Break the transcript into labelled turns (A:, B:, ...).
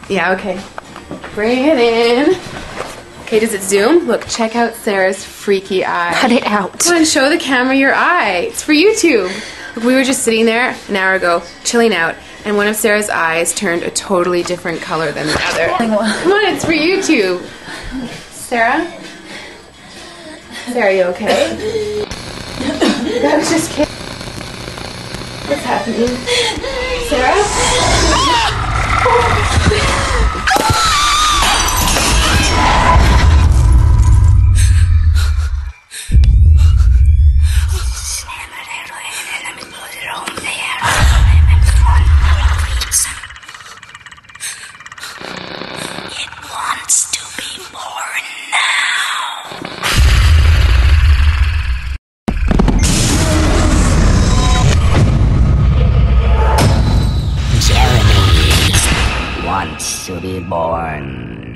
A: Yeah, okay. Bring it in. Okay, does it zoom? Look, check out Sarah's freaky eye.
B: Cut it out.
A: Come on, show the camera your eye. It's for YouTube. Look, we were just sitting there an hour ago, chilling out, and one of Sarah's eyes turned a totally different color than the other. Come on, it's for YouTube. Sarah? Sarah, you okay? I was just kidding. What's happening? Sarah?
C: It wants to be born now. Jeremy wants to be born